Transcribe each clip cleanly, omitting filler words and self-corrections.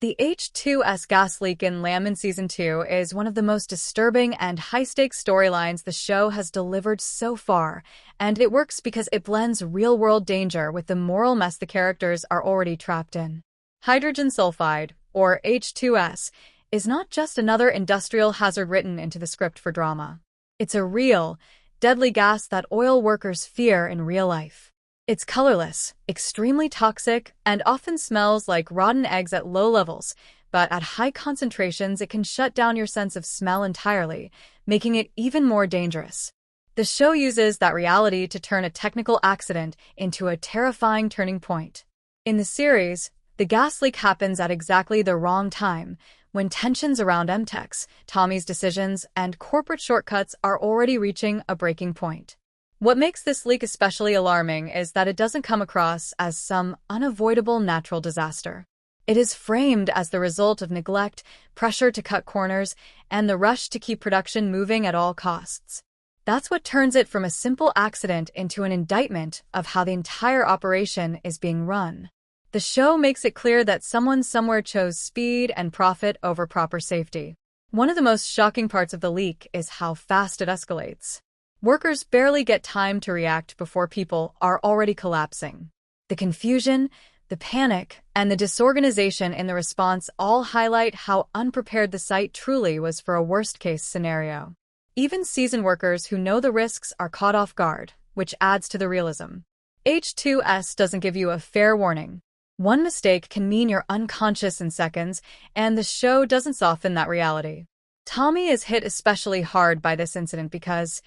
The H2S gas leak in Landman Season 2 is one of the most disturbing and high-stakes storylines the show has delivered so far, and it works because it blends real-world danger with the moral mess the characters are already trapped in. Hydrogen sulfide, or H2S, is not just another industrial hazard written into the script for drama. It's a real, deadly gas that oil workers fear in real life. It's colorless, extremely toxic, and often smells like rotten eggs at low levels, but at high concentrations it can shut down your sense of smell entirely, making it even more dangerous. The show uses that reality to turn a technical accident into a terrifying turning point. In the series, the gas leak happens at exactly the wrong time, when tensions around Mtex, Tommy's decisions, and corporate shortcuts are already reaching a breaking point. What makes this leak especially alarming is that it doesn't come across as some unavoidable natural disaster. It is framed as the result of neglect, pressure to cut corners, and the rush to keep production moving at all costs. That's what turns it from a simple accident into an indictment of how the entire operation is being run. The show makes it clear that someone somewhere chose speed and profit over proper safety. One of the most shocking parts of the leak is how fast it escalates. Workers barely get time to react before people are already collapsing. The confusion, the panic, and the disorganization in the response all highlight how unprepared the site truly was for a worst-case scenario. Even seasoned workers who know the risks are caught off guard, which adds to the realism. H2S doesn't give you a fair warning. One mistake can mean you're unconscious in seconds, and the show doesn't soften that reality. Tommy is hit especially hard by this incident because,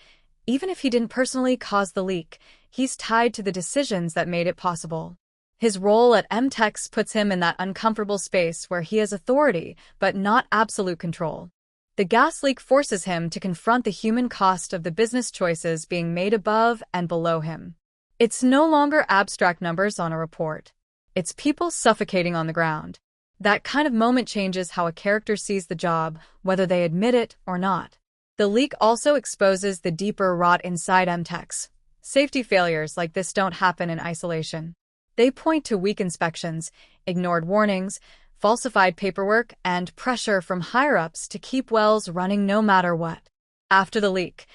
even if he didn't personally cause the leak, he's tied to the decisions that made it possible. His role at M-Tex puts him in that uncomfortable space where he has authority, but not absolute control. The gas leak forces him to confront the human cost of the business choices being made above and below him. It's no longer abstract numbers on a report. It's people suffocating on the ground. That kind of moment changes how a character sees the job, whether they admit it or not. The leak also exposes the deeper rot inside Mtex. Safety failures like this don't happen in isolation. They point to weak inspections, ignored warnings, falsified paperwork, and pressure from higher-ups to keep wells running no matter what. After the leak,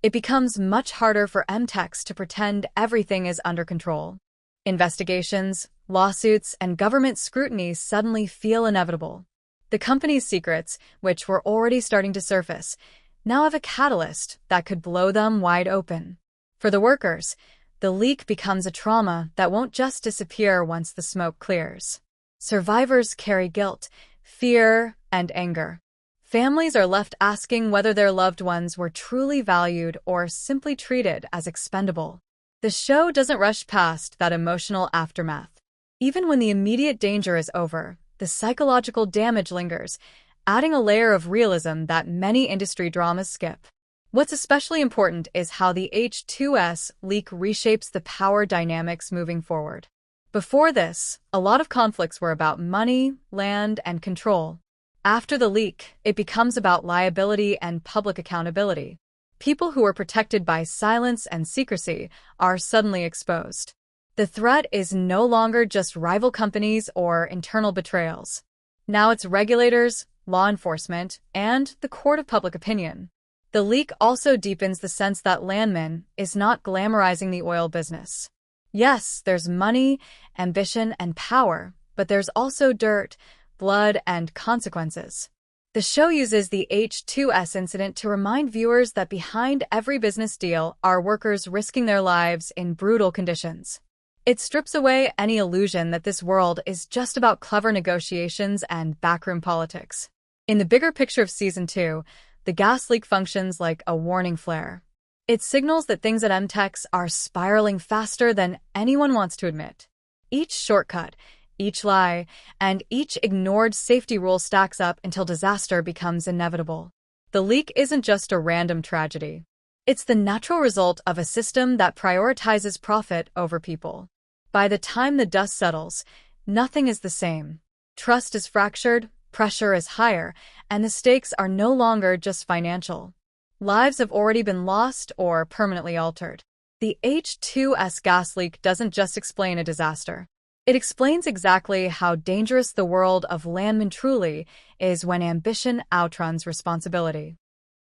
it becomes much harder for Mtex to pretend everything is under control. Investigations, lawsuits, and government scrutiny suddenly feel inevitable. The company's secrets, which were already starting to surface, now have a catalyst that could blow them wide open. For the workers, the leak becomes a trauma that won't just disappear once the smoke clears. Survivors carry guilt, fear, and anger. Families are left asking whether their loved ones were truly valued or simply treated as expendable. The show doesn't rush past that emotional aftermath. Even when the immediate danger is over, the psychological damage lingers, adding a layer of realism that many industry dramas skip. What's especially important is how the H2S leak reshapes the power dynamics moving forward. Before this, a lot of conflicts were about money, land, and control. After the leak, it becomes about liability and public accountability. People who were protected by silence and secrecy are suddenly exposed. The threat is no longer just rival companies or internal betrayals. Now it's regulators, law enforcement, and the court of public opinion. The leak also deepens the sense that Landman is not glamorizing the oil business. Yes, there's money, ambition, and power, but there's also dirt, blood, and consequences. The show uses the H2S incident to remind viewers that behind every business deal are workers risking their lives in brutal conditions. It strips away any illusion that this world is just about clever negotiations and backroom politics. In the bigger picture of Season 2, the gas leak functions like a warning flare. It signals that things at Mtex are spiraling faster than anyone wants to admit. Each shortcut, each lie, and each ignored safety rule stacks up until disaster becomes inevitable. The leak isn't just a random tragedy. It's the natural result of a system that prioritizes profit over people. By the time the dust settles, nothing is the same. Trust is fractured, pressure is higher, and the stakes are no longer just financial. Lives have already been lost or permanently altered. The H2S gas leak doesn't just explain a disaster. It explains exactly how dangerous the world of Landman truly is when ambition outruns responsibility.